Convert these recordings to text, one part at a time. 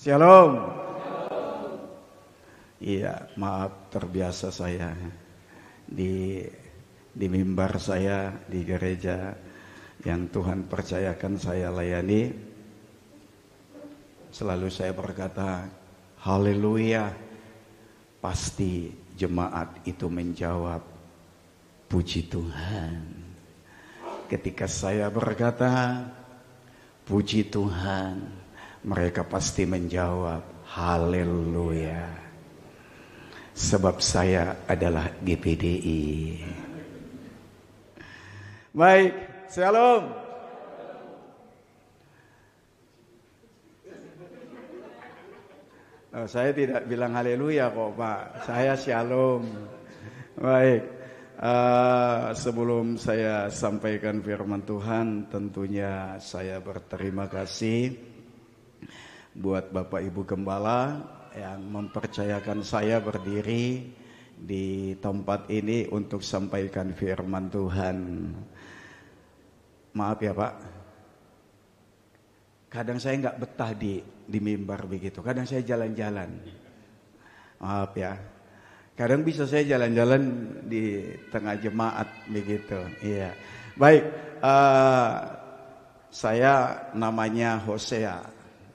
Shalom. Iya, maaf terbiasa saya di mimbar saya di gereja yang Tuhan percayakan saya layani. Selalu saya berkata, haleluya. Pasti jemaat itu menjawab, puji Tuhan. Ketika saya berkata, puji Tuhan, mereka pasti menjawab, haleluya. Sebab saya adalah GPDI. Baik, shalom. Oh, saya tidak bilang haleluya kok Pak, saya shalom. Baik, sebelum saya sampaikan firman Tuhan, tentunya saya berterima kasih buat Bapak Ibu Gembala yang mempercayakan saya berdiri di tempat ini untuk sampaikan firman Tuhan. Maaf ya Pak, kadang saya nggak betah di mimbar begitu. Kadang saya jalan-jalan. Maaf ya, kadang bisa saya jalan-jalan di tengah jemaat begitu. Iya, baik. Saya namanya Hosea.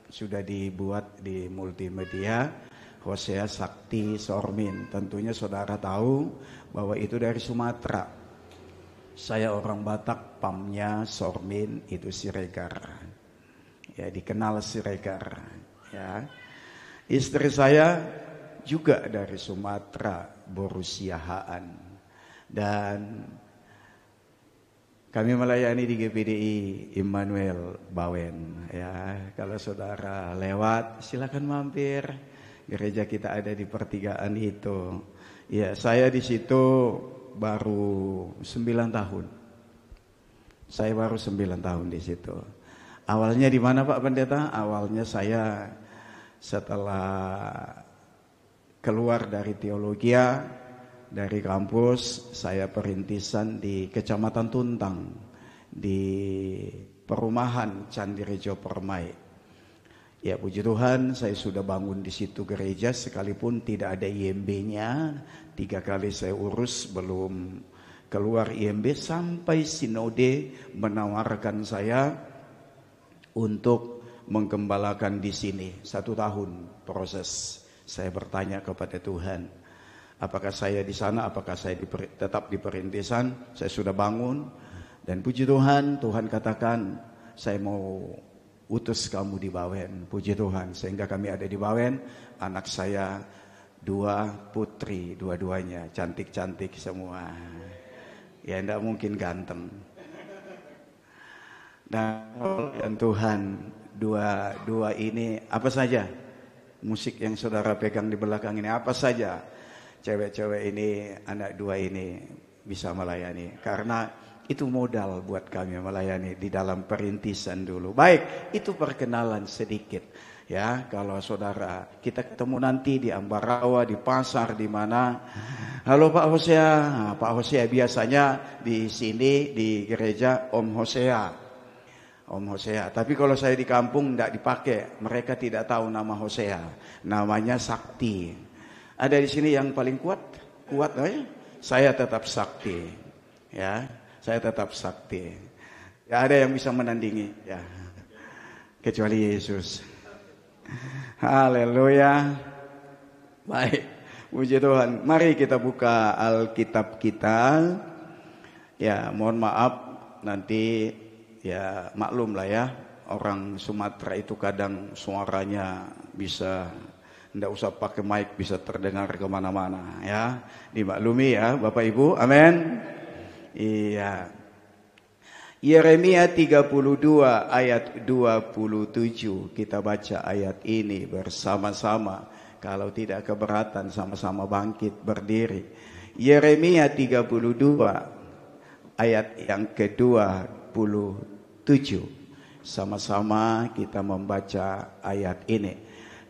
Sudah dibuat di multimedia, Hosea Sakti Sormin. Tentunya saudara tahu bahwa itu dari Sumatera. Saya orang Batak, pamnya Sormin itu Siregar. Ya, dikenal Siregar. Ya. Istri saya juga dari Sumatera, Borusiahaan. Dan kami melayani di GPDI Immanuel Bawen. Ya, kalau saudara lewat, silakan mampir. Gereja kita ada di pertigaan itu. Ya, saya di situ baru 9 tahun. Saya baru 9 tahun di situ. Awalnya di mana Pak Pendeta? Awalnya saya setelah keluar dari teologia, dari kampus, saya perintisan di Kecamatan Tuntang, di perumahan Candirejo Permai. Ya puji Tuhan, saya sudah bangun di situ gereja sekalipun tidak ada IMB-nya. 3 kali saya urus belum keluar IMB sampai sinode menawarkan saya untuk menggembalakan di sini. 1 tahun proses. Saya bertanya kepada Tuhan, apakah saya di sana, apakah saya tetap di perintisan? Saya sudah bangun dan puji Tuhan, Tuhan katakan saya mau utus kamu di Bawen. Puji Tuhan, sehingga kami ada di Bawen. Anak saya 2 putri, dua-duanya cantik-cantik semua. Ya tidak mungkin ganteng. Dan Tuhan, dua ini apa saja? Musik yang saudara pegang di belakang ini apa saja? Cewek-cewek ini, anak 2 ini bisa melayani. Karena itu modal buat kami melayani di dalam perintisan dulu. Baik, itu perkenalan sedikit. Ya, kalau saudara, kita ketemu nanti di Ambarawa, di pasar, di mana. Halo Pak Hosea. Nah, Pak Hosea biasanya di sini, di gereja Om Hosea. Om Hosea. Tapi kalau saya di kampung tidak dipakai. Mereka tidak tahu nama Hosea. Namanya Sakti. Ada di sini yang paling kuat ya? Saya tetap sakti, ya, saya tetap sakti. Ya ada yang bisa menandingi, ya, kecuali Yesus. Haleluya. Baik, puji Tuhan. Mari kita buka Alkitab kita. Ya, mohon maaf nanti, ya maklum lah ya. Orang Sumatera itu kadang suaranya bisa, tidak usah pakai mic, bisa terdengar kemana-mana ya. Dimaklumi ya Bapak Ibu, amin. Iya. Yeremia 32 ayat 27. Kita baca ayat ini bersama-sama. Kalau tidak keberatan sama-sama bangkit berdiri. Yeremia 32 ayat yang ke-27. Sama-sama kita membaca ayat ini.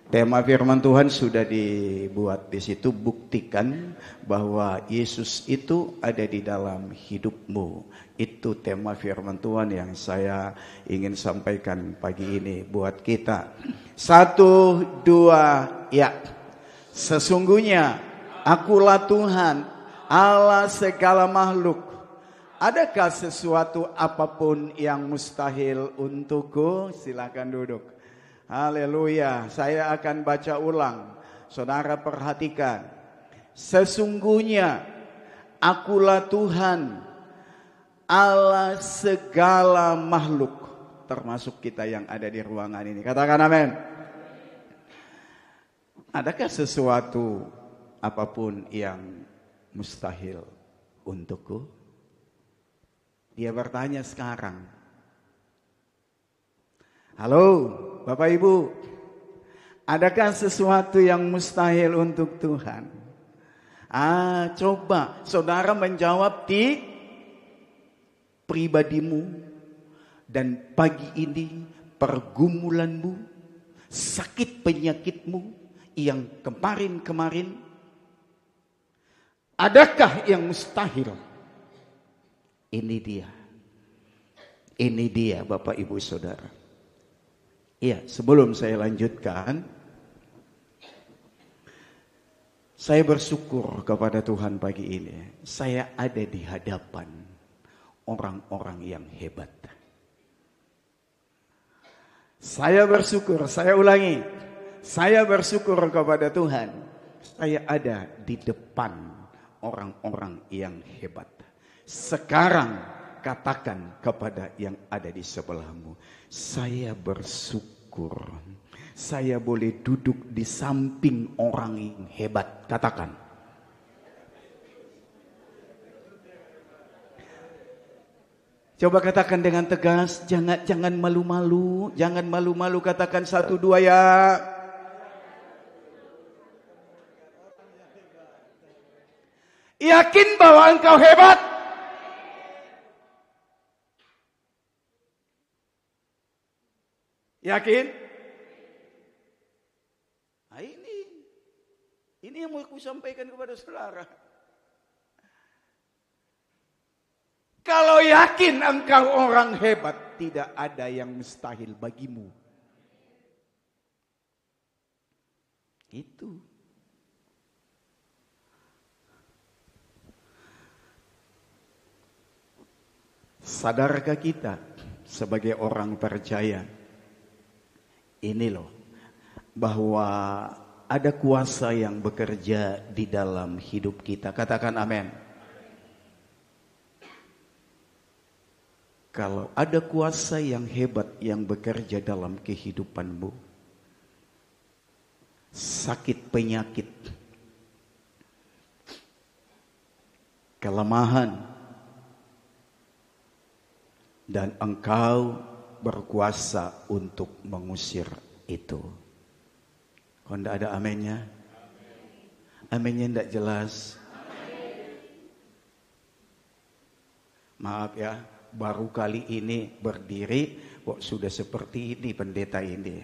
Tema firman Tuhan sudah dibuat di situ, buktikan bahwa Yesus itu ada di dalam hidupmu. Itu tema firman Tuhan yang saya ingin sampaikan pagi ini buat kita. 1, 2, ya. Sesungguhnya akulah Tuhan, Allah segala makhluk. Adakah sesuatu apapun yang mustahil untukku? Silakan duduk. Haleluya. Saya akan baca ulang. Saudara perhatikan. Sesungguhnya akulah Tuhan, Allah segala makhluk, termasuk kita yang ada di ruangan ini. Katakan amin. Adakah sesuatu apapun yang mustahil untukku? Dia bertanya sekarang. Halo, Bapak Ibu, adakah sesuatu yang mustahil untuk Tuhan? Coba saudara menjawab di pribadimu dan pagi ini pergumulanmu, sakit penyakitmu yang kemarin-kemarin. Adakah yang mustahil? Ini dia Bapak Ibu Saudara. Iya, sebelum saya lanjutkan, saya bersyukur kepada Tuhan pagi ini. Saya ada di hadapan orang-orang yang hebat. Saya bersyukur, saya ulangi. Saya bersyukur kepada Tuhan. Saya ada di depan orang-orang yang hebat. Sekarang katakan kepada yang ada di sebelahmu, saya bersyukur saya boleh duduk di samping orang yang hebat. Katakan. Coba katakan dengan tegas, jangan malu-malu, jangan malu-malu, katakan 1, 2 ya. Yakin bahwa engkau hebat? Yakin? Nah ini yang mau aku sampaikan kepada saudara. Kalau yakin engkau orang hebat, tidak ada yang mustahil bagimu. Itu. Sadarkah kita sebagai orang percaya? Ini loh, bahwa ada kuasa yang bekerja di dalam hidup kita. Katakan amin. Kalau ada kuasa yang hebat yang bekerja dalam kehidupanmu, sakit penyakit, kelemahan, dan engkau berkuasa untuk mengusir itu. Kok enggak ada aminnya? Aminnya enggak jelas. Maaf ya, baru kali ini berdiri kok sudah seperti ini pendeta ini.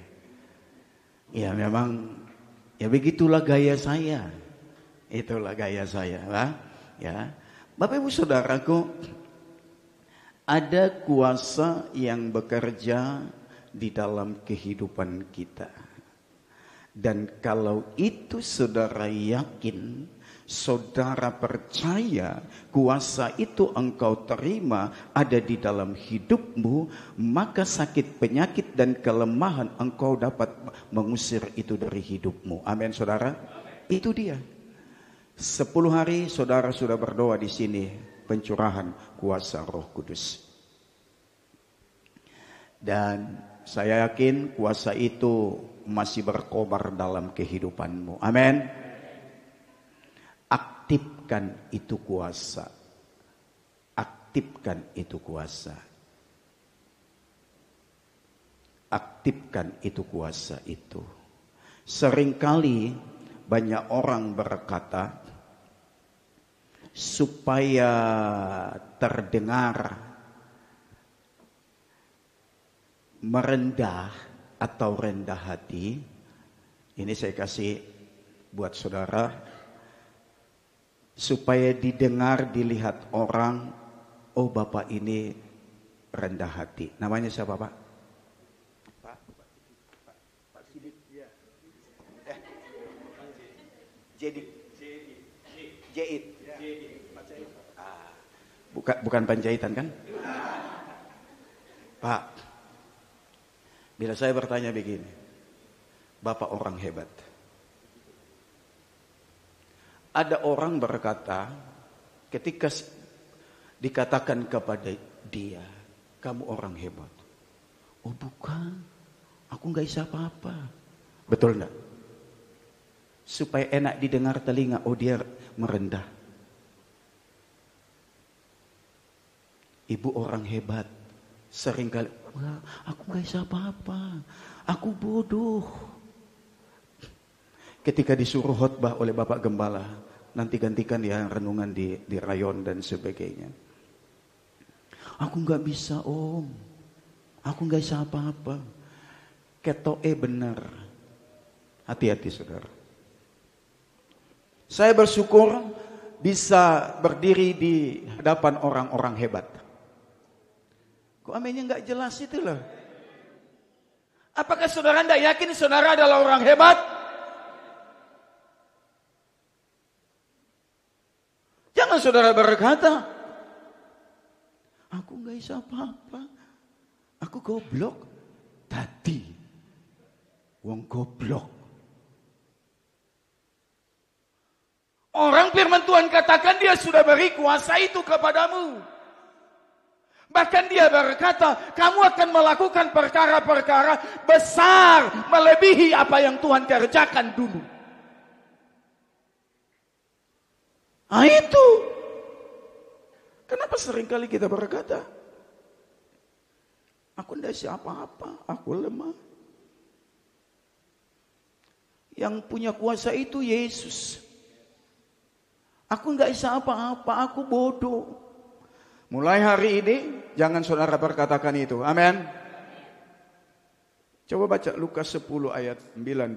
Ya memang, ya begitulah gaya saya. Itulah gaya saya, ya. Bapak Ibu Saudaraku, ada kuasa yang bekerja di dalam kehidupan kita. Dan kalau itu saudara yakin, saudara percaya kuasa itu engkau terima ada di dalam hidupmu, maka sakit penyakit dan kelemahan engkau dapat mengusir itu dari hidupmu. Amin saudara. Itu dia. 10 hari saudara sudah berdoa di sini. Pencurahan kuasa Roh Kudus. Dan saya yakin kuasa itu masih berkobar dalam kehidupanmu. Amin. Aktifkan itu kuasa. Aktifkan itu kuasa. Aktifkan itu kuasa itu. Seringkali banyak orang berkata, supaya terdengar merendah atau rendah hati, Ini saya kasih buat saudara supaya didengar, dilihat orang, oh Bapak ini rendah hati. Namanya siapa Pak? Pak Sidik. Jedik. Jeit. Bukan penjahitan kan? Pak, bila saya bertanya begini, Bapak orang hebat. Ada orang berkata, ketika dikatakan kepada dia, kamu orang hebat. Oh bukan, aku nggak bisa apa-apa. Betul nggak? Supaya enak didengar telinga, oh dia merendah. Ibu orang hebat. Seringkali, aku nggak bisa apa-apa. Aku bodoh. Ketika disuruh khotbah oleh Bapak Gembala, nanti gantikan ya renungan di rayon dan sebagainya. Aku nggak bisa om. Aku nggak bisa apa-apa. Ketoe benar. Hati-hati saudara. Saya bersyukur bisa berdiri di hadapan orang-orang hebat. Kok aminnya nggak jelas itu loh? Apakah saudara tidak yakin saudara adalah orang hebat? Jangan saudara berkata, aku nggak bisa apa-apa, aku goblok. Tadi, wong goblok. Orang firman Tuhan katakan dia sudah beri kuasa itu kepadamu. Bahkan dia berkata, kamu akan melakukan perkara-perkara besar melebihi apa yang Tuhan kerjakan dulu. Ah itu. Kenapa seringkali kita berkata, aku tidak siapa apa, aku lemah. Yang punya kuasa itu Yesus. Aku nggak bisa apa-apa, aku bodoh. Mulai hari ini, jangan saudara berkatakan itu. Amin. Coba baca Lukas 10 ayat 19.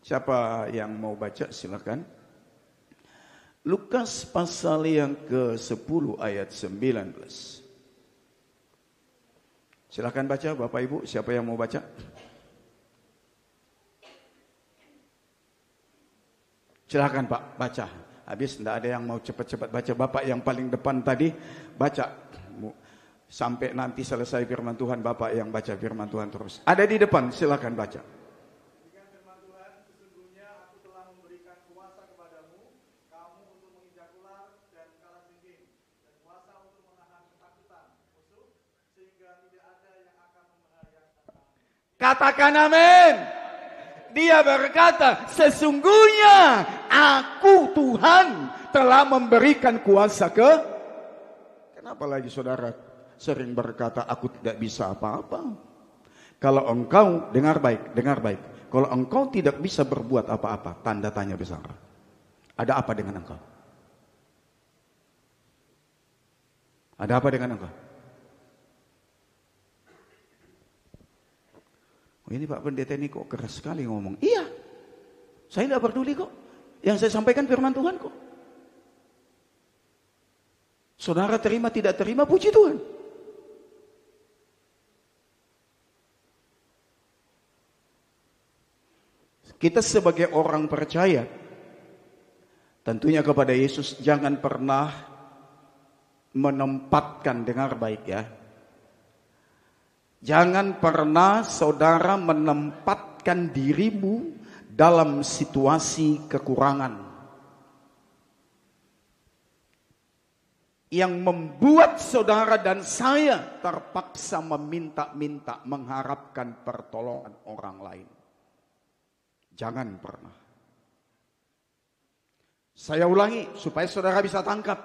Siapa yang mau baca silakan. Lukas pasal yang ke-10 ayat 19. Silakan baca Bapak Ibu, siapa yang mau baca? Silakan Pak, baca. Habis tidak ada yang mau cepat-cepat baca. Bapak yang paling depan tadi baca. Sampai nanti selesai firman Tuhan, Bapak yang baca firman Tuhan terus. Ada di depan, silakan baca. Demikian firman Tuhan, sesungguhnya aku telah memberikan kuasa kepadamu, kamu untuk menginjak ular dan kalajengking, dan kuasa untuk menahan ketakutan musuh, sehingga tidak ada yang akan membahayakan kamu. Katakan amin. Dia berkata, sesungguhnya aku Tuhan telah memberikan kuasa ke. Kenapa lagi saudara sering berkata aku tidak bisa apa-apa? Kalau engkau, dengar baik. Kalau engkau tidak bisa berbuat apa-apa, tanda tanya besar. Ada apa dengan engkau? Ada apa dengan engkau? Ini Pak Pendeta ini kok keras sekali ngomong. Iya, saya tidak peduli kok. Yang saya sampaikan firman Tuhan kok. Saudara terima tidak terima, puji Tuhan. Kita sebagai orang percaya, tentunya kepada Yesus jangan pernah menempatkan, dengar baik ya. Jangan pernah saudara menempatkan dirimu dalam situasi kekurangan yang membuat saudara dan saya terpaksa meminta-minta, mengharapkan pertolongan orang lain. Jangan pernah. Saya ulangi supaya saudara bisa tangkap.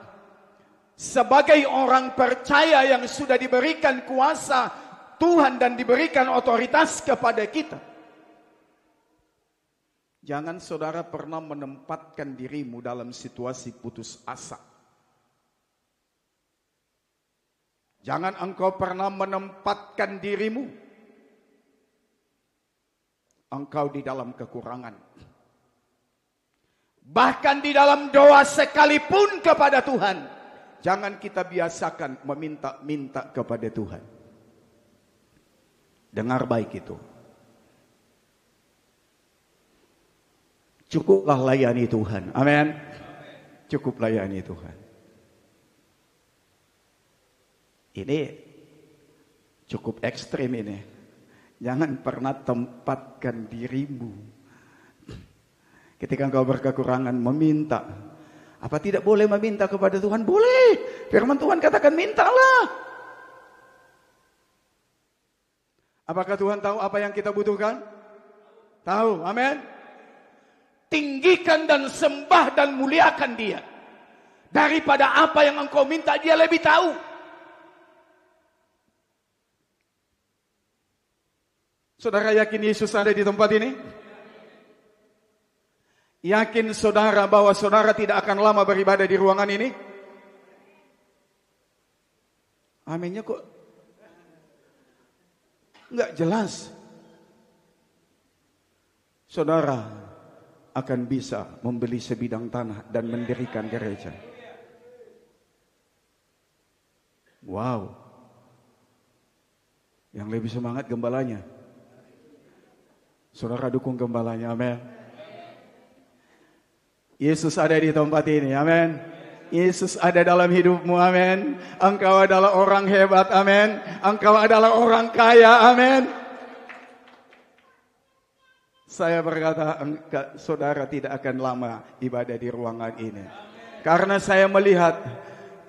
Sebagai orang percaya yang sudah diberikan kuasa Tuhan dan diberikan otoritas kepada kita, jangan saudara pernah menempatkan dirimu dalam situasi putus asa. Jangan engkau pernah menempatkan dirimu engkau di dalam kekurangan. Bahkan di dalam doa sekalipun kepada Tuhan, jangan kita biasakan meminta-minta kepada Tuhan. Dengar baik itu. Cukuplah layani Tuhan. Amin. Cukup layani Tuhan. Ini cukup ekstrim ini. Jangan pernah tempatkan dirimu ketika engkau berkekurangan meminta. Apa tidak boleh meminta kepada Tuhan? Boleh. Firman Tuhan katakan mintalah. Apakah Tuhan tahu apa yang kita butuhkan? Tahu. Amin. Tinggikan dan sembah dan muliakan Dia. Daripada apa yang engkau minta, Dia lebih tahu. Saudara yakin Yesus ada di tempat ini? Yakin saudara bahwa saudara tidak akan lama beribadah di ruangan ini? Aminnya kok enggak jelas. Saudara akan bisa membeli sebidang tanah dan mendirikan gereja. Wow. Yang lebih semangat gembalanya. Saudara dukung gembalanya, amin. Yesus ada di tempat ini, amin. Yesus ada dalam hidupmu, amin. Engkau adalah orang hebat, amin. Engkau adalah orang kaya, amin. Saya berkata, saudara tidak akan lama ibadah di ruangan ini. Karena saya melihat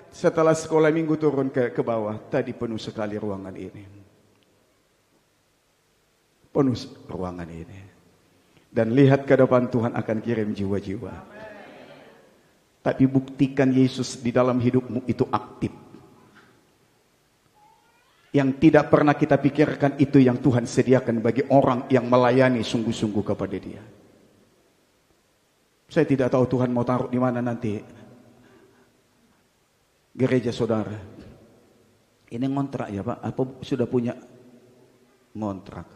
setelah sekolah minggu turun ke bawah, tadi penuh sekali ruangan ini. Penuh ruangan ini. Dan lihat ke depan, Tuhan akan kirim jiwa-jiwa. Tapi buktikan Yesus di dalam hidupmu itu aktif. Yang tidak pernah kita pikirkan itu yang Tuhan sediakan bagi orang yang melayani sungguh-sungguh kepada Dia. Saya tidak tahu Tuhan mau taruh di mana nanti gereja saudara. Ini ngontrak ya Pak? Apa sudah punya ngontrak?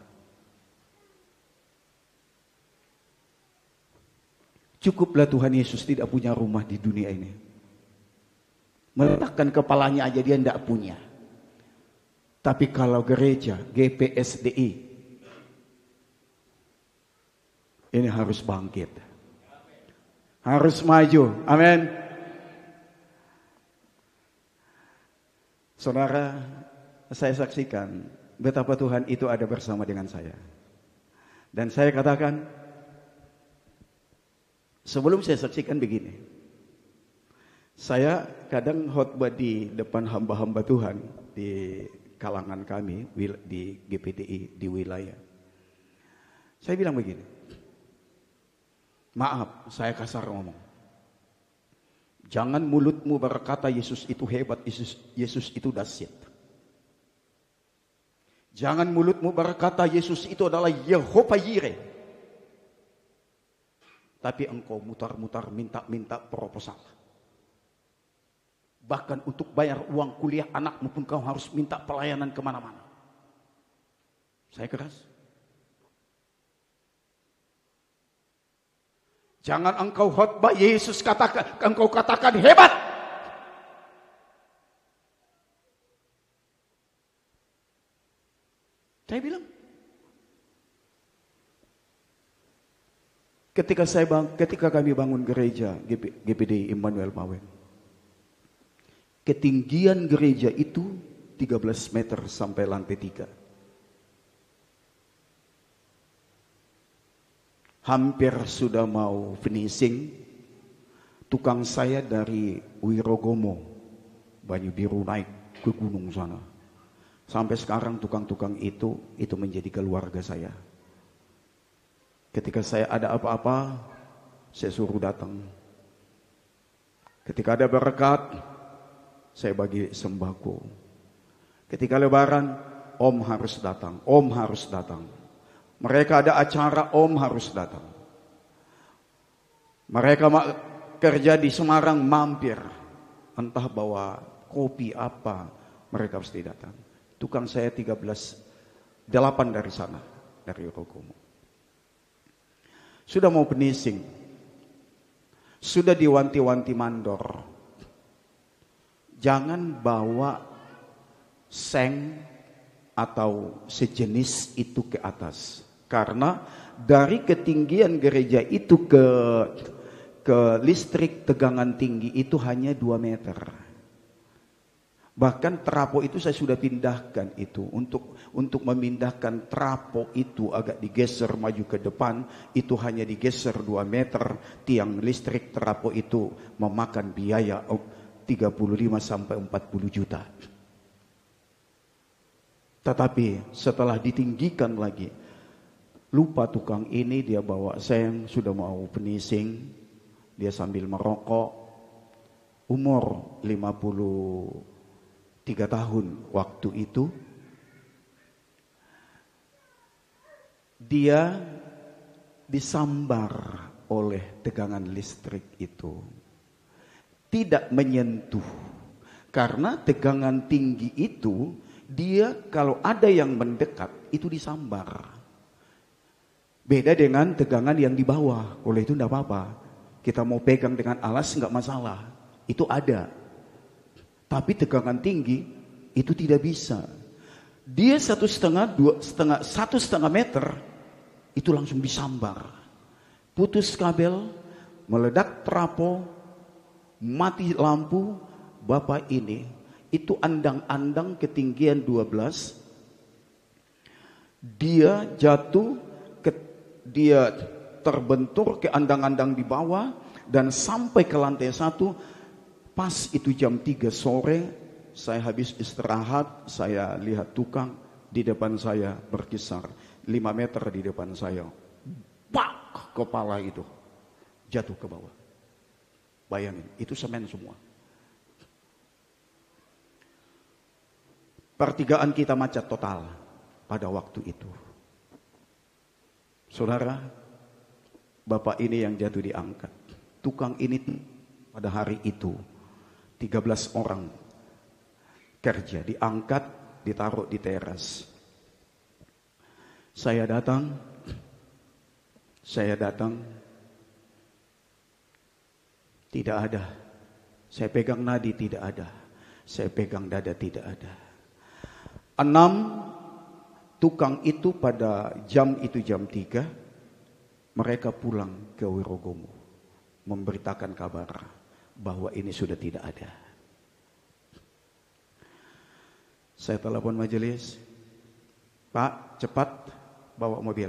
Cukuplah Tuhan Yesus tidak punya rumah di dunia ini. Meletakkan kepalanya aja dia tidak punya. Tapi kalau gereja, GPSDI, ini harus bangkit. Harus maju. Amin. Saudara, saya saksikan betapa Tuhan itu ada bersama dengan saya. Dan saya katakan, sebelum saya saksikan begini, saya kadang khotbah di depan hamba-hamba Tuhan di kalangan kami di GPDI di wilayah. Saya bilang begini, maaf saya kasar ngomong, jangan mulutmu berkata Yesus itu hebat, Yesus itu dahsyat. Jangan mulutmu berkata Yesus itu adalah Yehova Yireh. Tapi engkau mutar-mutar minta proposal. Bahkan untuk bayar uang kuliah anakmu pun kau harus minta pelayanan kemana-mana. Saya keras. Jangan engkau khotbah Yesus engkau katakan hebat. Saya bilang, ketika kami bangun gereja GPD Immanuel Bawen, ketinggian gereja itu 13 meter sampai lantai 3. Hampir sudah mau finishing. Tukang saya dari Wirogomo, Banyu Biru naik ke gunung sana. Sampai sekarang tukang-tukang itu menjadi keluarga saya. Ketika saya ada apa-apa, saya suruh datang. Ketika ada berkat, saya bagi sembako. Ketika lebaran, Om harus datang. Om harus datang. Mereka ada acara, Om harus datang. Mereka kerja di Semarang, mampir. Entah bawa kopi apa, mereka pasti datang. Tukang saya 8 dari sana, dari Rokomo. Sudah mau finishing. Sudah diwanti-wanti mandor. Jangan bawa seng atau sejenis itu ke atas. Karena dari ketinggian gereja itu ke listrik tegangan tinggi itu hanya 2 meter. Bahkan trafo itu saya sudah pindahkan itu. Untuk memindahkan trafo itu agak digeser maju ke depan. Itu hanya digeser 2 meter. Tiang listrik trafo itu memakan biaya 35 sampai 40 juta. Tetapi setelah ditinggikan lagi, lupa tukang ini, dia bawa seng, sudah mau finishing. Dia sambil merokok. Umur 53 tahun waktu itu. Dia disambar oleh tegangan listrik itu. Tidak menyentuh. Karena tegangan tinggi itu, dia kalau ada yang mendekat, itu disambar. Beda dengan tegangan yang di bawah. Oleh itu tidak apa-apa. Kita mau pegang dengan alas nggak masalah. Itu ada. Tapi tegangan tinggi itu tidak bisa. Dia 1,5 meter itu langsung disambar. Putus kabel, meledak trafo, mati lampu. Bapak ini itu andang-andang ketinggian 12. Dia jatuh, dia terbentur ke andang-andang di bawah dan sampai ke lantai 1. Pas itu jam 3 sore, saya habis istirahat, saya lihat tukang di depan saya berkisar 5 meter di depan saya. Bak, kepala itu jatuh ke bawah. Bayangin, itu semen semua. Pertigaan kita macet total pada waktu itu. Saudara, bapak ini yang jatuh diangkat. Tukang ini pada hari itu 13 orang kerja, diangkat, ditaruh di teras. Saya datang, tidak ada. Saya pegang nadi, tidak ada. Saya pegang dada, tidak ada. 6 tukang itu pada jam itu jam 3, mereka pulang ke Wirogomo, memberitakan kabar bahwa ini sudah tidak ada. Saya telepon majelis, Pak, cepat bawa mobil.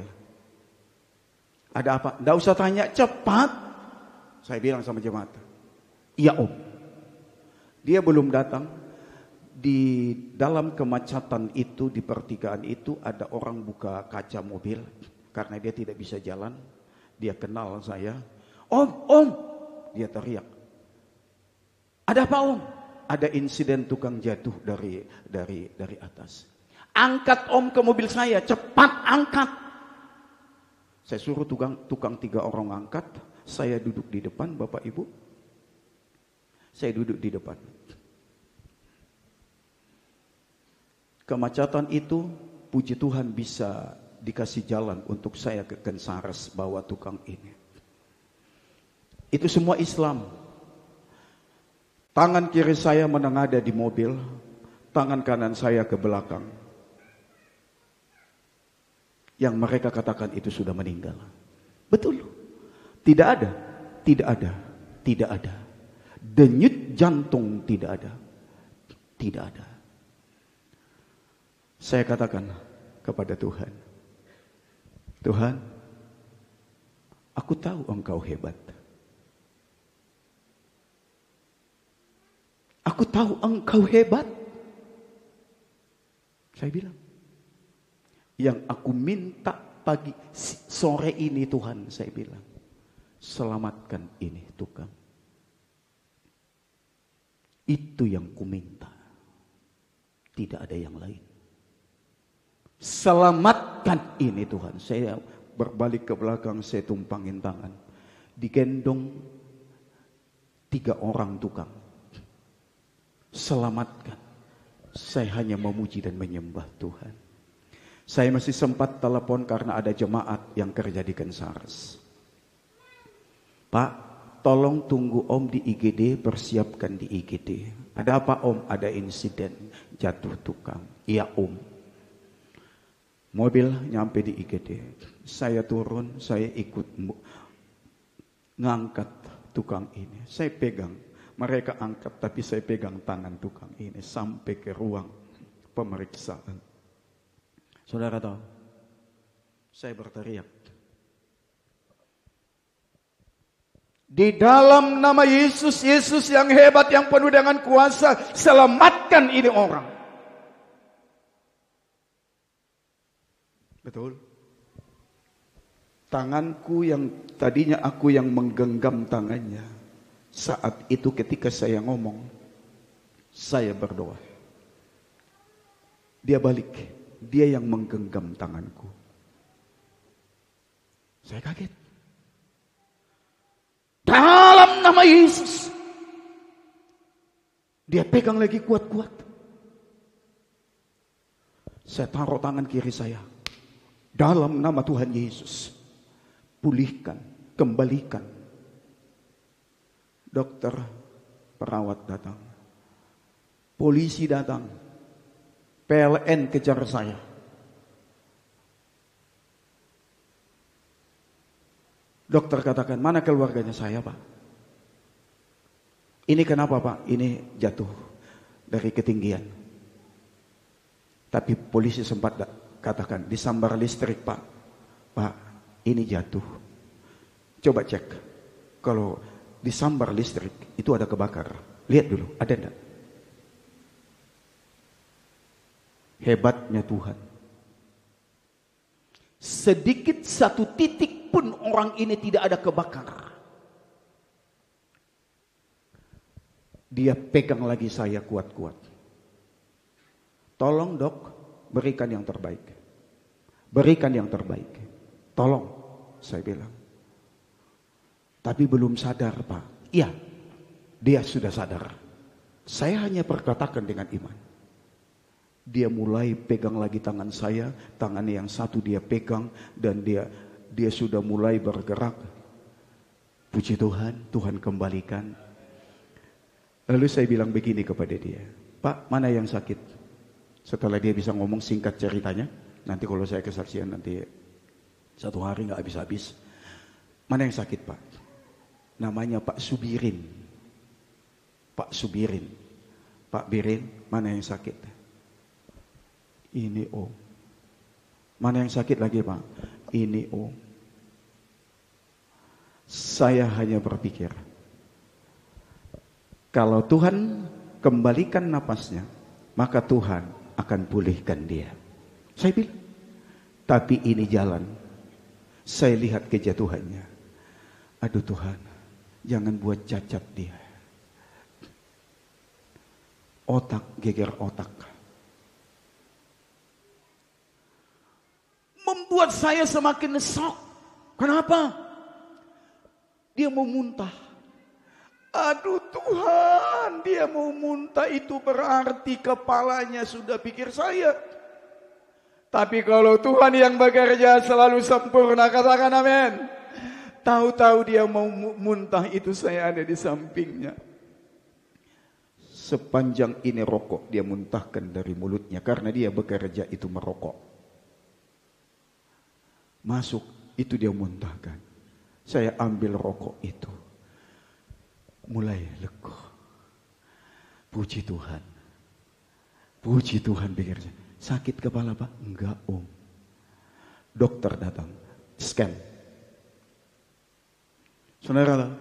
Ada apa? Nggak usah tanya, cepat. Saya bilang sama jemaat, iya Om. Dia belum datang. Di dalam kemacetan itu, di pertigaan itu, ada orang buka kaca mobil karena dia tidak bisa jalan. Dia kenal saya. Om, dia teriak. Ada apa Om? Ada insiden tukang jatuh dari atas. Angkat Om ke mobil saya, cepat angkat. Saya suruh tukang 3 orang angkat. Saya duduk di depan, Bapak Ibu. Saya duduk di depan. Kemacetan itu, puji Tuhan bisa dikasih jalan untuk saya ke Gensares bawa tukang ini. Itu semua Islam. Tangan kiri saya menengadah di mobil, tangan kanan saya ke belakang. Yang mereka katakan itu sudah meninggal. Betul. Tidak ada. Denyut jantung tidak ada. Tidak ada. Saya katakan kepada Tuhan, Tuhan, aku tahu Engkau hebat. Aku tahu Engkau hebat. Saya bilang, yang aku minta pagi sore ini Tuhan, saya bilang, selamatkan ini tukang. Itu yang ku minta. Tidak ada yang lain. Selamatkan ini Tuhan. Saya berbalik ke belakang, saya tumpangin tangan. Digendong 3 orang tukang. Selamatkan. Saya hanya memuji dan menyembah Tuhan. Saya masih sempat telepon karena ada jemaat yang kerja di Gensares. Pak, tolong tunggu Om di IGD, persiapkan di IGD. Ada apa Om? Ada insiden jatuh tukang. Iya Om. Mobil nyampe di IGD. Saya turun, saya ikut ngangkat tukang ini. Saya pegang. Mereka angkat tapi saya pegang tangan tukang ini sampai ke ruang pemeriksaan. Saudara tahu, saya berteriak. Di dalam nama Yesus, Yesus yang hebat, yang penuh dengan kuasa, selamatkan ini orang. Betul. Tanganku yang tadinya aku yang menggenggam tangannya, saat itu ketika saya ngomong, saya berdoa. Dia balik, dia yang menggenggam tanganku. Saya kaget. Dalam nama Yesus. Dia pegang lagi kuat-kuat. Saya taruh tangan kiri saya. Dalam nama Tuhan Yesus. Pulihkan, kembalikan. Dokter, perawat datang. Polisi datang. PLN kejar saya. Dokter katakan, mana keluarganya? Saya Pak. Ini kenapa Pak? Ini jatuh dari ketinggian. Tapi polisi sempat katakan, disambar listrik Pak. Pak, ini jatuh. Coba cek. Kalau disambar listrik, itu ada kebakar. Lihat dulu, ada enggak? Hebatnya Tuhan. Sedikit satu titik pun orang ini tidak ada kebakar. Dia pegang lagi saya kuat-kuat. Tolong dok, berikan yang terbaik. Berikan yang terbaik. Tolong, saya bilang. Tapi belum sadar Pak. Iya, dia sudah sadar. Saya hanya perkatakan dengan iman. Dia mulai pegang lagi tangan saya, tangannya yang satu dia pegang dan dia sudah mulai bergerak. Puji Tuhan, Tuhan kembalikan. Lalu saya bilang begini kepada dia, Pak, mana yang sakit? Setelah dia bisa ngomong singkat ceritanya, nanti kalau saya kesaksian nanti satu hari nggak habis-habis. Mana yang sakit Pak? Namanya Pak Subirin. Pak Subirin. Pak Birin, mana yang sakit? Ini Om. Mana yang sakit lagi Pak? Ini Om. Saya hanya berpikir, kalau Tuhan kembalikan napasnya, maka Tuhan akan pulihkan dia. Saya bilang, tapi ini jalan. Saya lihat kejatuhannya. Aduh Tuhan, jangan buat cacat dia. Otak, geger otak. Membuat saya semakin shock. Kenapa? Dia mau muntah. Aduh Tuhan, dia mau muntah, itu berarti kepalanya sudah pikir saya. Tapi kalau Tuhan yang bekerja selalu sempurna, katakan amin. Tahu-tahu dia mau muntah, itu saya ada di sampingnya. Sepanjang ini rokok dia muntahkan dari mulutnya, karena dia bekerja itu merokok. Masuk, itu dia muntahkan. Saya ambil rokok itu. Mulai lega. Puji Tuhan. Puji Tuhan pikirnya. Sakit kepala Pak? Enggak Om. Dokter datang. Scan. Saudara,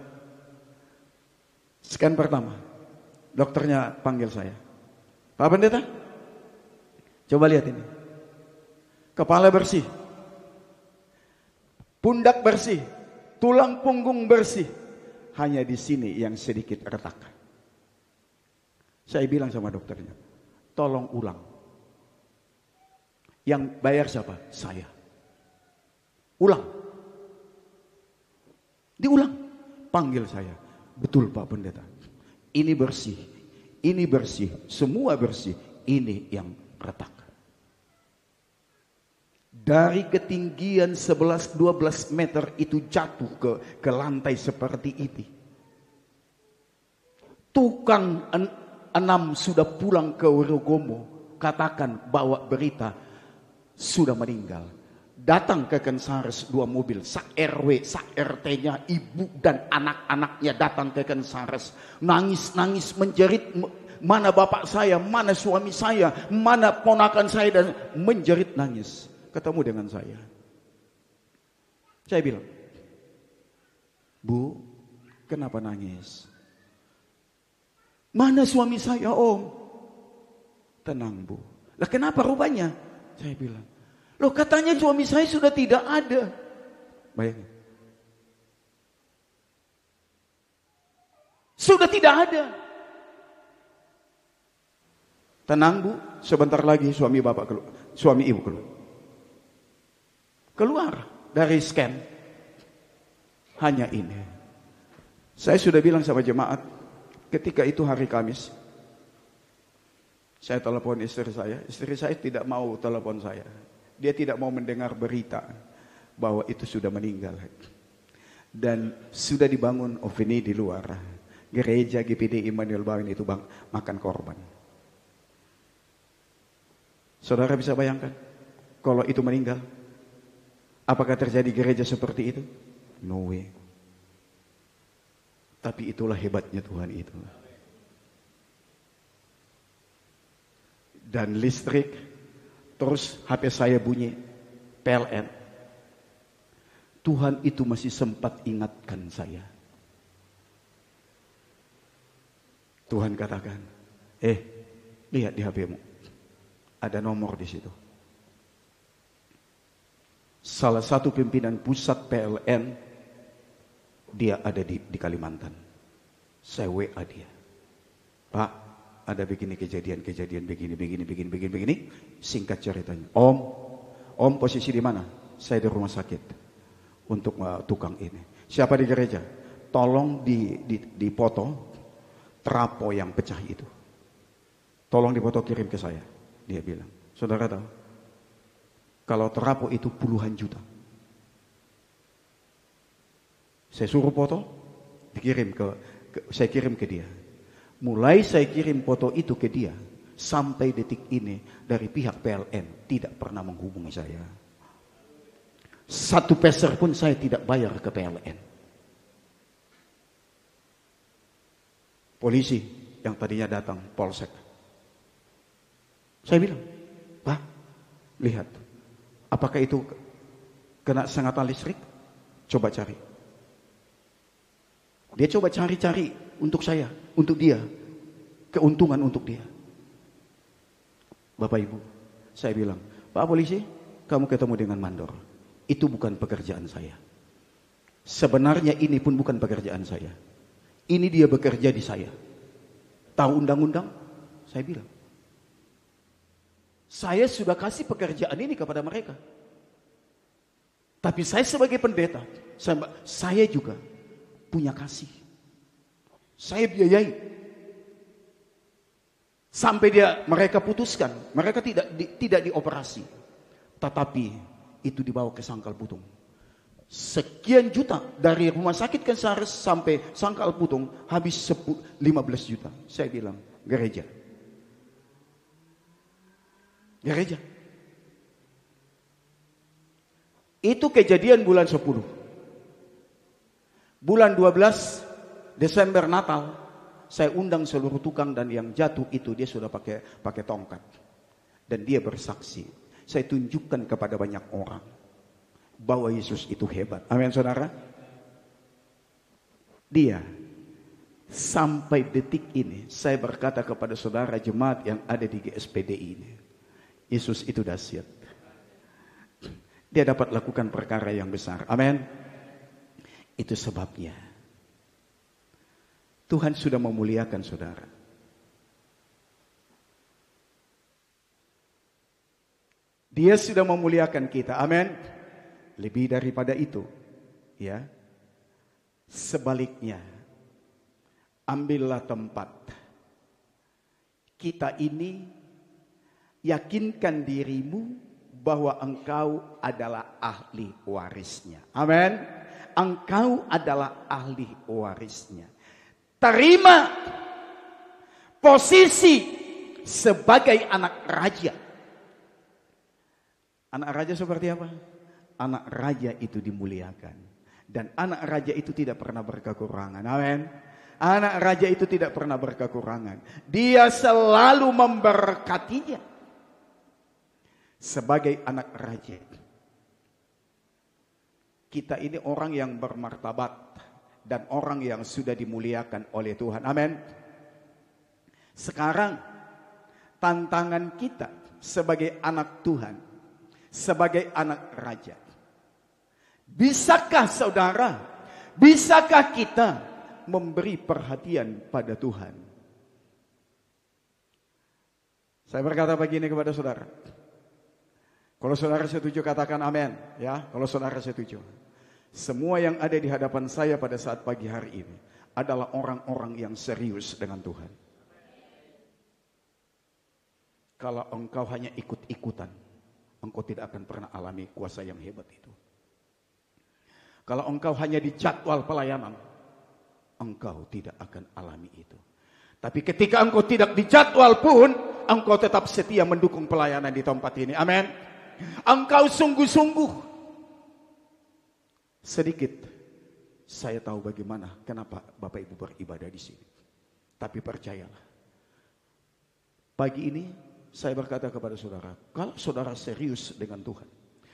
scan pertama. Dokternya panggil saya. Pak Pendeta, coba lihat ini. Kepala bersih. Pundak bersih, tulang punggung bersih. Hanya di sini yang sedikit retak. Saya bilang sama dokternya, tolong ulang. Yang bayar siapa? Saya. Ulang. Diulang. Panggil saya. Betul Pak Pendeta. Ini bersih. Ini bersih. Semua bersih. Ini yang retak. Dari ketinggian 11-12 meter itu jatuh ke lantai seperti ini. Tukang 6 sudah pulang ke Wonogomo, katakan bawa berita sudah meninggal. Datang ke Kensares 2 mobil, sak RW, sak RT-nya, ibu dan anak-anaknya datang ke Kensares. Nangis-nangis menjerit, mana bapak saya, mana suami saya, mana ponakan saya, dan menjerit nangis. Ketemu dengan saya. Saya bilang, Bu, kenapa nangis? Mana suami saya, Om? Tenang, Bu. Lah kenapa rupanya? Saya bilang, loh katanya suami saya sudah tidak ada. Bayangin. Sudah tidak ada. Tenang, Bu, sebentar lagi suami bapak keluar, suami ibu keluar. Keluar dari scan. Hanya ini. Saya sudah bilang sama jemaat, ketika itu hari Kamis, saya telepon istri saya tidak mau telepon saya. Dia tidak mau mendengar berita bahwa itu sudah meninggal. Dan sudah dibangun oveni di luar. Gereja GPD Immanuel Bawen itu makan korban. Saudara bisa bayangkan, kalau itu meninggal, apakah terjadi gereja seperti itu? No way. Tapi itulah hebatnya Tuhan itu. Dan listrik, terus HP saya bunyi, PLN. Tuhan itu masih sempat ingatkan saya. Tuhan katakan, lihat di HP-mu. Ada nomor di situ. Salah satu pimpinan pusat PLN, dia ada di Kalimantan. Saya WA dia. Pak, ada begini kejadian begini. Singkat ceritanya. Om posisi di mana? Saya di rumah sakit untuk tukang ini. Siapa di gereja? Tolong dipoto trapo yang pecah itu. Tolong dipoto kirim ke saya. Dia bilang, saudara tahu, kalau trapo itu puluhan juta. Saya suruh foto, saya kirim ke dia. Mulai saya kirim foto itu ke dia, sampai detik ini dari pihak PLN tidak pernah menghubungi saya. 1 peser pun saya tidak bayar ke PLN. Polisi yang tadinya datang, Polsek. Saya bilang, Pak, lihat, apakah itu kena sengatan listrik? Coba cari. Dia coba cari-cari untuk saya, untuk dia. Keuntungan untuk dia. Bapak Ibu, saya bilang, Pak Polisi, kamu ketemu dengan mandor. Itu bukan pekerjaan saya. Sebenarnya ini pun bukan pekerjaan saya. Ini dia bekerja di saya. Tahu undang-undang? Saya bilang. Saya sudah kasih pekerjaan ini kepada mereka. Tapi saya sebagai pendeta, saya juga punya kasih. Saya biayai. Sampai mereka putuskan, mereka tidak dioperasi. Tetapi itu dibawa ke Sangkal Putung. Sekian juta dari rumah sakit Kensares sampai Sangkal Putung habis 15 juta. Saya bilang, gereja. Itu kejadian bulan 10. Bulan 12 Desember Natal, saya undang seluruh tukang dan yang jatuh itu dia sudah pakai tongkat. Dan dia bersaksi. Saya tunjukkan kepada banyak orang bahwa Yesus itu hebat. Amin, saudara. Dia sampai detik ini saya berkata kepada saudara jemaat yang ada di GSPD ini, Yesus itu dahsyat. Dia dapat lakukan perkara yang besar. Amin. Itu sebabnya Tuhan sudah memuliakan saudara. Dia sudah memuliakan kita. Amin. Lebih daripada itu, ya. Sebaliknya, ambillah tempat. Kita ini yakinkan dirimu bahwa engkau adalah ahli warisnya. Amin. Engkau adalah ahli warisnya. Terima posisi sebagai anak raja. Anak raja seperti apa? Anak raja itu dimuliakan. Dan anak raja itu tidak pernah berkekurangan. Amin. Anak raja itu tidak pernah berkekurangan. Dia selalu memberkatinya. Sebagai anak raja. Kita ini orang yang bermartabat. Dan orang yang sudah dimuliakan oleh Tuhan. Amin. Sekarang tantangan kita sebagai anak Tuhan. Sebagai anak raja. Bisakah saudara? Bisakah kita memberi perhatian pada Tuhan? Saya berkata begini kepada saudara. Kalau saudara setuju katakan amin. Ya, kalau saudara setuju. Semua yang ada di hadapan saya pada saat pagi hari ini adalah orang-orang yang serius dengan Tuhan. Kalau engkau hanya ikut-ikutan, engkau tidak akan pernah alami kuasa yang hebat itu. Kalau engkau hanya di jadwal pelayanan, engkau tidak akan alami itu. Tapi ketika engkau tidak di jadwal pun, engkau tetap setia mendukung pelayanan di tempat ini. Amin. Engkau sungguh-sungguh. Sedikit saya tahu bagaimana kenapa Bapak Ibu beribadah di sini. Tapi percayalah. Pagi ini saya berkata kepada saudara, kalau saudara serius dengan Tuhan,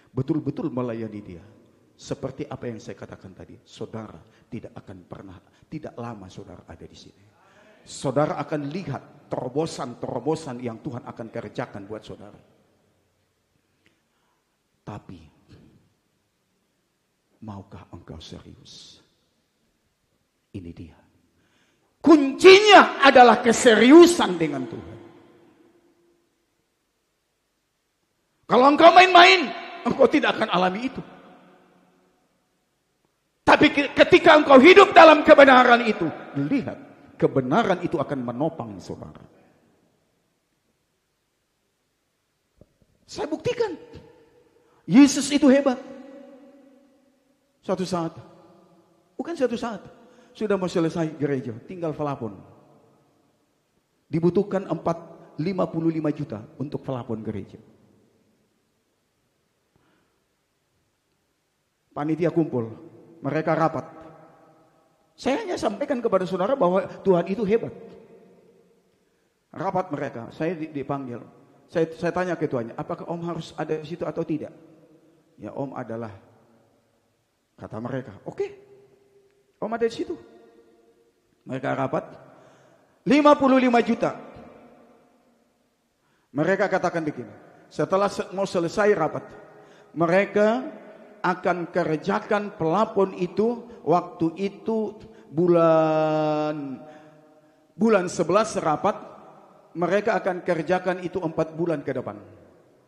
betul-betul melayani Dia, seperti apa yang saya katakan tadi, saudara tidak akan pernah, tidak lama saudara ada di sini. Saudara akan lihat terobosan-terobosan yang Tuhan akan kerjakan buat saudara. Tapi, maukah engkau serius? Ini dia. Kuncinya adalah keseriusan dengan Tuhan. Kalau engkau main-main, engkau tidak akan alami itu. Tapi ketika engkau hidup dalam kebenaran itu, lihat, kebenaran itu akan menopang saudara. Saya buktikan, Yesus itu hebat. Suatu saat, bukan suatu saat, sudah mau selesai gereja, tinggal pelapon. Dibutuhkan 55 juta untuk pelapon gereja. Panitia kumpul, mereka rapat. Saya hanya sampaikan kepada saudara bahwa Tuhan itu hebat. Rapat mereka, saya dipanggil. Saya tanya ke tuannya, apakah Om harus ada di situ atau tidak? Ya Om adalah, kata mereka, oke, Om ada di situ. Mereka rapat, 55 juta. Mereka katakan begini, setelah mau selesai rapat, mereka akan kerjakan pelapon itu waktu itu bulan 11 rapat, mereka akan kerjakan itu 4 bulan ke depan.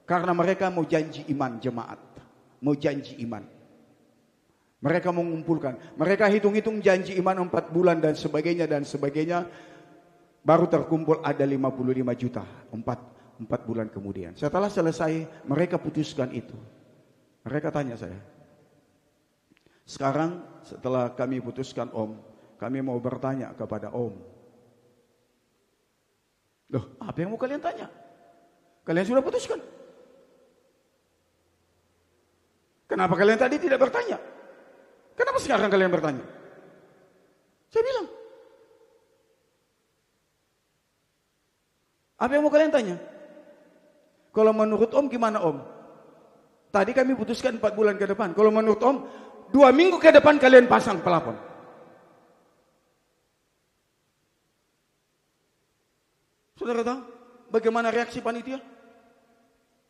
Karena mereka mau janji iman jemaat, mau janji iman. Mereka mengumpulkan, mereka hitung-hitung janji iman 4 bulan dan sebagainya, baru terkumpul ada 55 juta 4 bulan kemudian. Setelah selesai, mereka putuskan itu. Mereka tanya saya, sekarang setelah kami putuskan Om, kami mau bertanya kepada Om. Loh, apa yang mau kalian tanya? Kalian sudah putuskan. Kenapa kalian tadi tidak bertanya? Kenapa sekarang kalian bertanya? Saya bilang, apa yang mau kalian tanya? Kalau menurut Om gimana Om? Tadi kami putuskan 4 bulan ke depan. Kalau menurut Om, 2 minggu ke depan kalian pasang pelapon. Saudara tahu bagaimana reaksi panitia?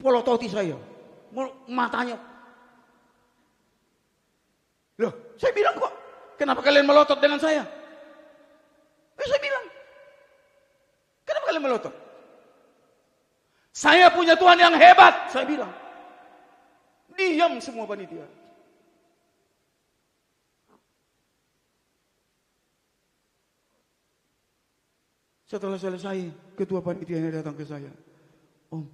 Polototi saya. Matanya. Loh, saya bilang kok, kenapa kalian melotot dengan saya? Saya bilang, kenapa kalian melotot? Saya punya Tuhan yang hebat, saya bilang. Diam semua panitia. Setelah selesai, ketua panitianya datang ke saya. Om,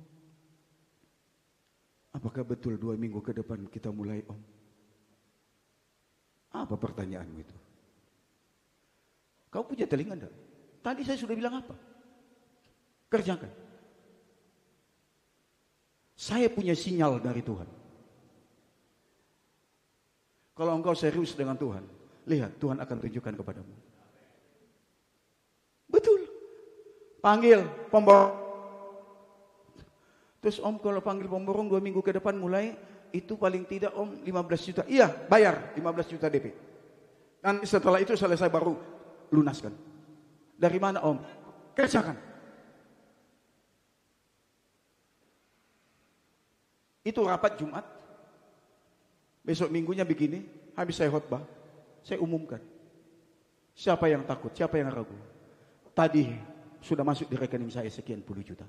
Apakah betul 2 minggu ke depan kita mulai, Om? Apa pertanyaanmu itu? Kau punya telinga enggak? Tadi saya sudah bilang apa? Kerjakan. Saya punya sinyal dari Tuhan. Kalau engkau serius dengan Tuhan, lihat Tuhan akan tunjukkan kepadamu. Betul. Panggil pemborong. Terus Om kalau panggil pemborong 2 minggu ke depan mulai, itu paling tidak Om 15 juta. Iya, bayar 15 juta DP. Dan setelah itu selesai baru lunaskan. Dari mana Om? Kerjakan. Itu rapat Jumat. Besok minggunya begini, habis saya khotbah, saya umumkan. Siapa yang takut, siapa yang ragu? Tadi sudah masuk di rekening saya sekian puluh juta.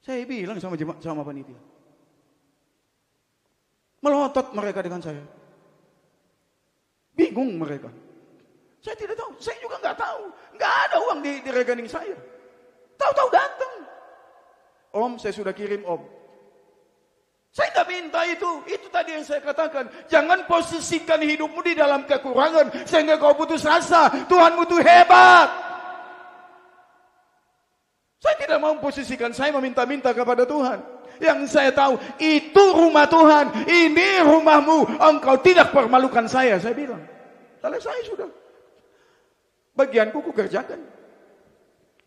Saya bilang sama panitia. Melotot mereka dengan saya. Bingung mereka. Saya tidak tahu, saya juga nggak tahu. Nggak ada uang di rekening saya. Tahu-tahu datang. Om, saya sudah kirim Om. Saya nggak minta itu. Itu tadi yang saya katakan. Jangan posisikan hidupmu di dalam kekurangan sehingga kau putus asa. Tuhanmu itu hebat. Saya tidak mau posisikan saya meminta-minta kepada Tuhan. Yang saya tahu itu rumah Tuhan. Ini rumahmu. Engkau tidak permalukan saya bilang. Selesai sudah. Bagianku ku kerjakan.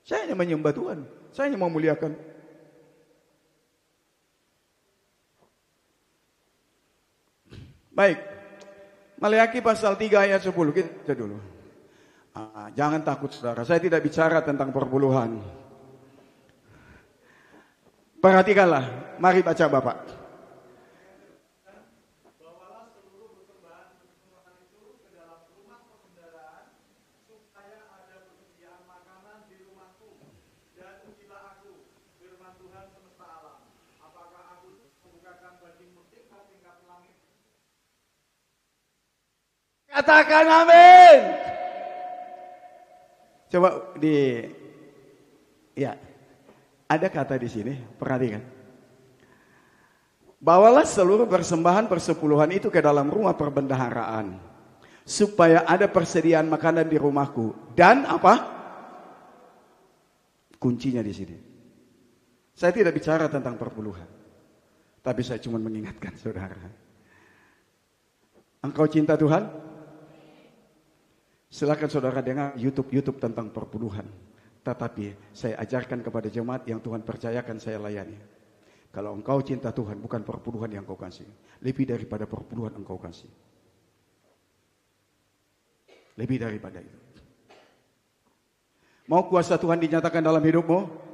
Saya hanya menyembah Tuhan. Saya hanya memuliakan. Baik. Maleakhi pasal 3 ayat 10. Kita dulu. Jangan takut saudara. Saya tidak bicara tentang perpuluhan. Perhatikanlah, mari baca Bapak. Bawalah seluruh persembahan itu ke dalam rumah perbendaharaan, supaya ada persediaan makanan di rumahku. Dan ujilah aku, firman Tuhan semesta alam. Apakah aku membukakan bagimu tingkat-tingkat langit? Katakan amin. Coba ya. Ada kata di sini, perhatikan. Bawalah seluruh persembahan persepuluhan itu ke dalam rumah perbendaharaan, supaya ada persediaan makanan di rumahku. Dan apa? Kuncinya di sini. Saya tidak bicara tentang perpuluhan, tapi saya cuma mengingatkan saudara. Engkau cinta Tuhan? Silakan saudara dengar YouTube tentang perpuluhan. Tetapi saya ajarkan kepada jemaat yang Tuhan percayakan saya layani. Kalau engkau cinta Tuhan, bukan perpuluhan yang engkau kasih. Lebih daripada perpuluhan engkau kasih. Lebih daripada itu. Mau kuasa Tuhan dinyatakan dalam hidupmu?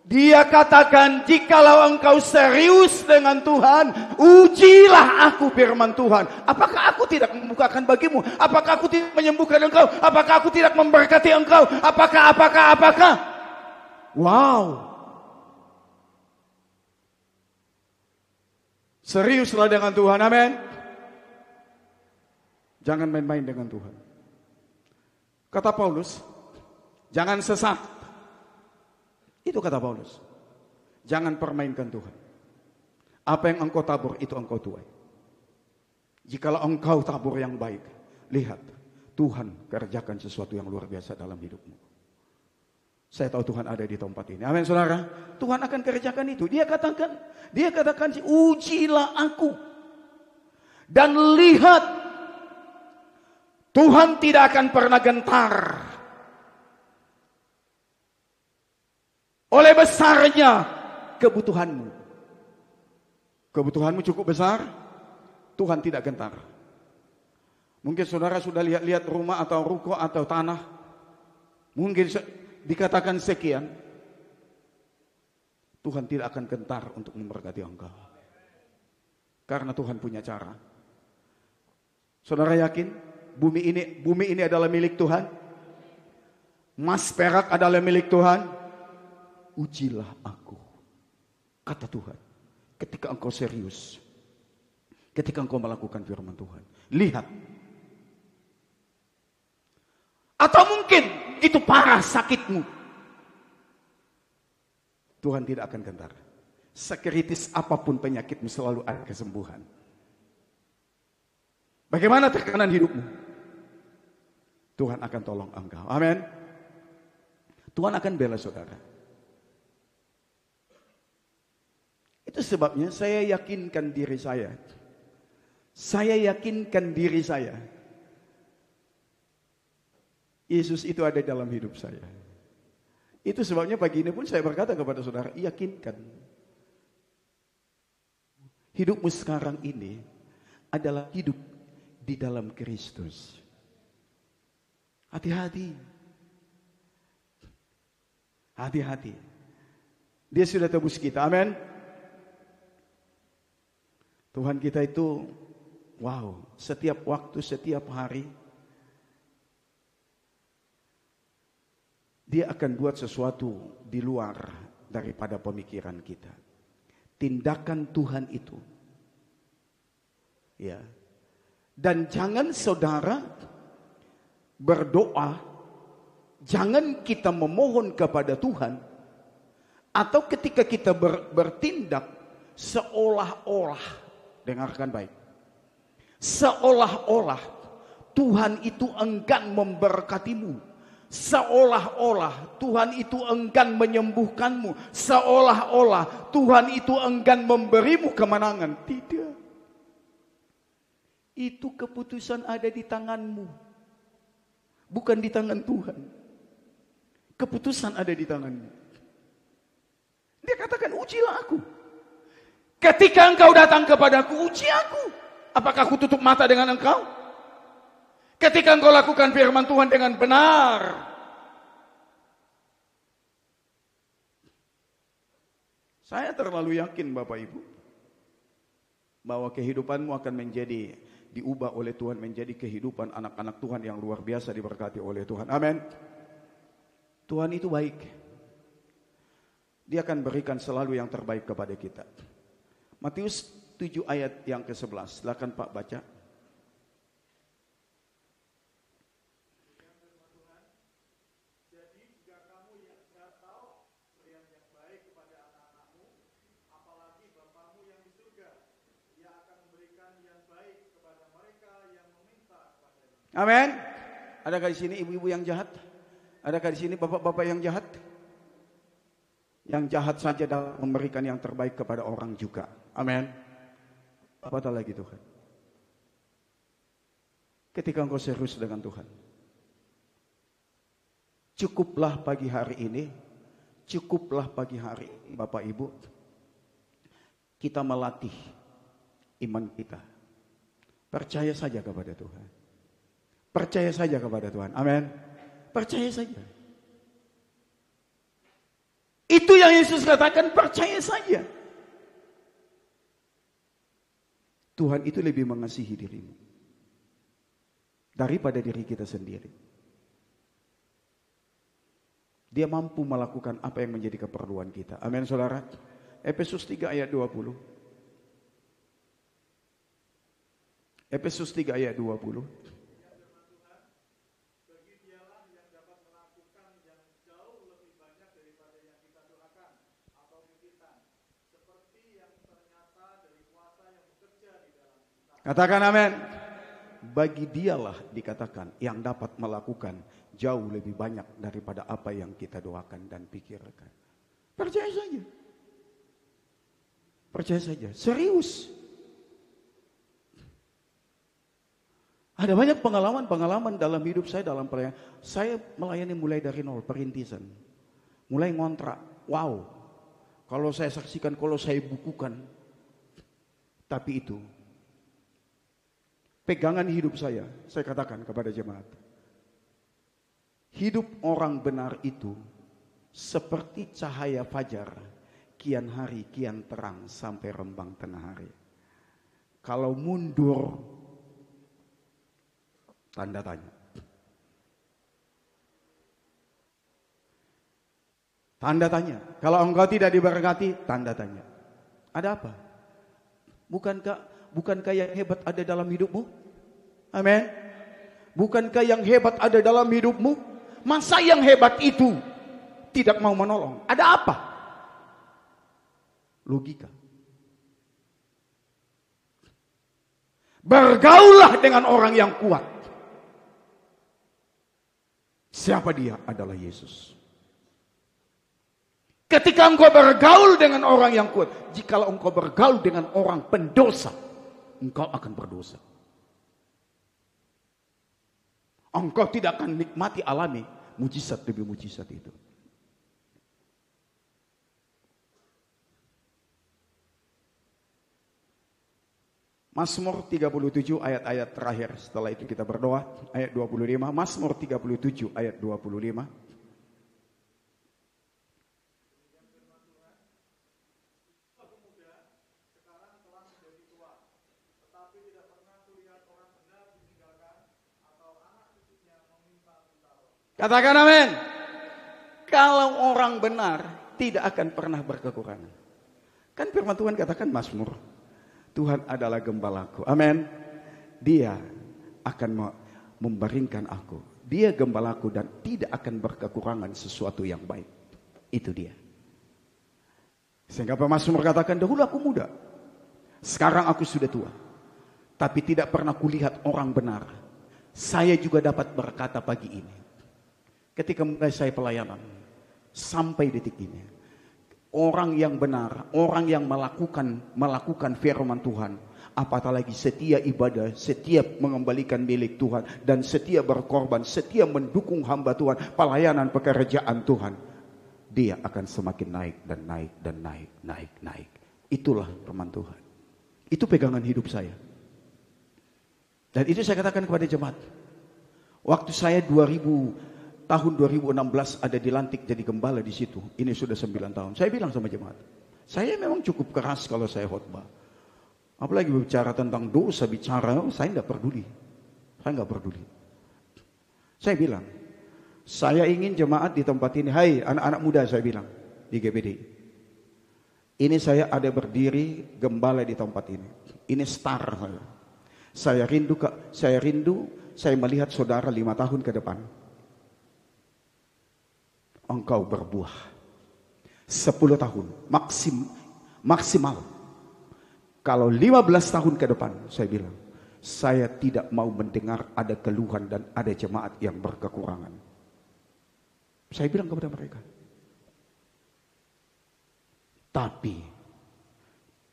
Dia katakan, jikalau engkau serius dengan Tuhan, ujilah aku firman Tuhan. Apakah aku tidak membukakan bagimu? Apakah aku tidak menyembuhkan engkau? Apakah aku tidak memberkati engkau? Apakah? Wow. Seriuslah dengan Tuhan, amin. Jangan main-main dengan Tuhan. Kata Paulus, jangan sesat. Itu kata Paulus. Jangan permainkan Tuhan. Apa yang engkau tabur, itu engkau tuai. Jikalau engkau tabur yang baik, lihat, Tuhan kerjakan sesuatu yang luar biasa dalam hidupmu. Saya tahu Tuhan ada di tempat ini. Amin saudara. Tuhan akan kerjakan itu. Dia katakan, ujilah aku. Dan lihat, Tuhan tidak akan pernah gentar oleh besarnya kebutuhanmu. Kebutuhanmu cukup besar, Tuhan tidak gentar. Mungkin saudara sudah lihat rumah atau ruko atau tanah. Mungkin dikatakan sekian. Tuhan tidak akan gentar untuk memberkati engkau. Karena Tuhan punya cara. Saudara yakin bumi ini adalah milik Tuhan? Emas perak adalah milik Tuhan? Ujilah aku, kata Tuhan, ketika engkau serius, ketika engkau melakukan firman Tuhan. Lihat. Atau mungkin itu parah sakitmu, Tuhan tidak akan gentar. Sekritis apapun penyakitmu selalu ada kesembuhan. Bagaimana tekanan hidupmu? Tuhan akan tolong engkau. Amin. Tuhan akan bela saudara. Itu sebabnya saya yakinkan diri saya. Saya yakinkan diri saya. Yesus itu ada dalam hidup saya. Itu sebabnya pagi ini pun saya berkata kepada saudara, yakinkan. Hidupmu sekarang ini adalah hidup di dalam Kristus. Hati-hati. Hati-hati. Dia sudah tebus kita. Amin. Tuhan kita itu, wow, setiap waktu, setiap hari, Dia akan buat sesuatu di luar daripada pemikiran kita. Tindakan Tuhan itu. Ya. Dan jangan saudara berdoa, jangan kita memohon kepada Tuhan, atau ketika kita bertindak seolah-olah, dengarkan baik, seolah-olah Tuhan itu enggan memberkatimu. Seolah-olah Tuhan itu enggan menyembuhkanmu. Seolah-olah Tuhan itu enggan memberimu kemenangan. Tidak. Itu keputusan ada di tanganmu. Bukan di tangan Tuhan. Keputusan ada di tanganmu. Dia katakan, ujilah aku. Ketika engkau datang kepadaku, uji aku. Apakah aku tutup mata dengan engkau? Ketika engkau lakukan firman Tuhan dengan benar. Saya terlalu yakin Bapak Ibu, bahwa kehidupanmu akan menjadi diubah oleh Tuhan menjadi kehidupan anak-anak Tuhan yang luar biasa diberkati oleh Tuhan. Amin. Tuhan itu baik. Dia akan berikan selalu yang terbaik kepada kita. Matius 7 ayat yang ke-11. Silakan Pak baca. Amin. Adakah di sini ibu-ibu yang jahat? Adakah di sini bapak-bapak yang jahat? Yang jahat saja dalam memberikan yang terbaik kepada orang juga. Amin. Apatah lagi Tuhan. Ketika engkau serius dengan Tuhan, cukuplah pagi hari ini, cukuplah pagi hari ini, Bapak Ibu, kita melatih iman kita. Percaya saja kepada Tuhan. Percaya saja kepada Tuhan. Amin. Percaya saja. Itu yang Yesus katakan, percaya saja. Tuhan itu lebih mengasihi dirimu daripada diri kita sendiri. Dia mampu melakukan apa yang menjadi keperluan kita. Amin saudara. Efesus 3 ayat 20. Efesus 3 ayat 20. Katakan amin. Bagi dialah dikatakan yang dapat melakukan jauh lebih banyak daripada apa yang kita doakan dan pikirkan. Percaya saja. Percaya saja. Serius. Ada banyak pengalaman-pengalaman dalam hidup saya, dalam pelayanan. Saya melayani mulai dari nol, perintisan. Mulai ngontrak. Wow. Kalau saya saksikan, kalau saya bukukan. Tapi itu pegangan hidup saya katakan kepada jemaat. Hidup orang benar itu seperti cahaya fajar, kian hari kian terang sampai rembang tengah hari. Kalau mundur, tanda tanya. Tanda tanya. Kalau engkau tidak diberkati, tanda tanya. Ada apa? Bukankah yang hebat ada dalam hidupmu? Amin. Bukankah yang hebat ada dalam hidupmu? Masa yang hebat itu tidak mau menolong? Ada apa? logika. Bergaullah dengan orang yang kuat. Siapa dia? Adalah Yesus. Ketika engkau bergaul dengan orang yang kuat, jikalau engkau bergaul dengan orang pendosa, engkau akan berdosa. Engkau tidak akan nikmati alami mujizat demi mujizat itu. Mazmur 37 ayat-ayat terakhir, setelah itu kita berdoa, ayat 25. Mazmur 37 ayat 25. Katakan amin. Kalau orang benar tidak akan pernah berkekurangan. Kan firman Tuhan katakan Mazmur, Tuhan adalah gembalaku. Amin. Dia akan membaringkan aku. Dia gembalaku dan tidak akan berkekurangan sesuatu yang baik. Itu dia. Sehingga Mazmur katakan, dahulu aku muda, sekarang aku sudah tua, tapi tidak pernah kulihat orang benar. Saya juga dapat berkata pagi ini, ketika mulai saya pelayanan sampai detik ini, orang yang benar, orang yang melakukan firman Tuhan, apatah lagi setia ibadah, setia mengembalikan milik Tuhan, dan setia berkorban, setia mendukung hamba Tuhan, pelayanan pekerjaan Tuhan, dia akan semakin naik dan naik dan naik. Itulah firman Tuhan. Itu pegangan hidup saya. Dan itu saya katakan kepada jemaat. Waktu saya tahun 2016 ada dilantik jadi gembala di situ. Ini sudah 9 tahun. Saya bilang sama jemaat, saya memang cukup keras kalau saya khotbah. Apalagi bicara tentang dosa, saya tidak peduli. Saya nggak peduli. Saya bilang, saya ingin jemaat di tempat ini, hai anak-anak muda, saya bilang di GBD. Ini saya ada berdiri gembala di tempat ini. Ini star saya. Saya rindu, saya melihat saudara 5 tahun ke depan. Engkau berbuah 10 tahun maksimal. Kalau 15 tahun ke depan, saya bilang, saya tidak mau mendengar ada keluhan dan ada jemaat yang berkekurangan. Saya bilang kepada mereka. Tapi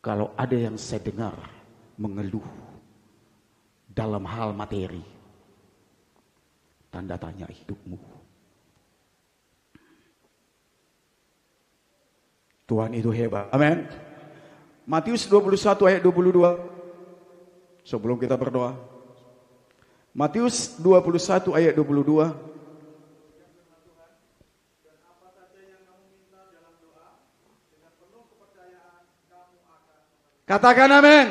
kalau ada yang saya dengar mengeluh dalam hal materi, tanda tanya hidupmu. Tuhan itu hebat. Amin. Matius 21 ayat 22. Sebelum kita berdoa. Matius 21 ayat 22. Katakan amin.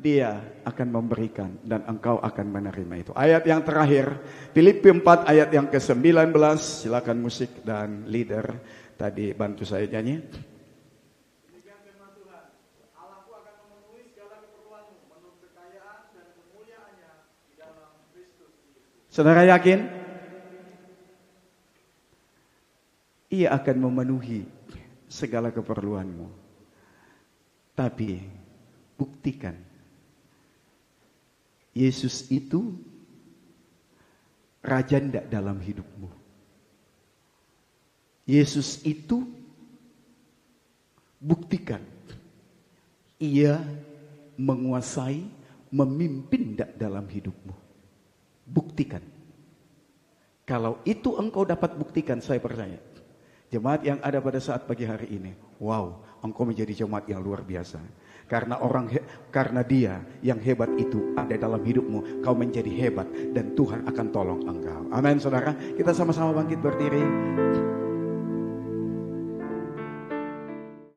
Dia akan memberikan dan engkau akan menerima itu. Ayat yang terakhir, Filipi 4 ayat yang ke-19. Silakan musik dan leader tadi bantu saya nyanyi. Demikian firman Tuhan, Allahku akan memenuhi segala keperluanmu menurut kekayaan dan kemuliaannya di dalam Kristus Yesus. Saudara yakin? Ia akan memenuhi segala keperluanmu. Tapi buktikan Yesus itu raja ndak dalam hidupmu. Yesus itu buktikan ia menguasai, memimpin ndak dalam hidupmu. Buktikan. Kalau itu engkau dapat buktikan, saya percaya. Jemaat yang ada pada saat pagi hari ini, wow, engkau menjadi jemaat yang luar biasa. Karena dia yang hebat itu ada dalam hidupmu, kau menjadi hebat dan Tuhan akan tolong engkau. Amin, saudara. Kita sama-sama bangkit berdiri.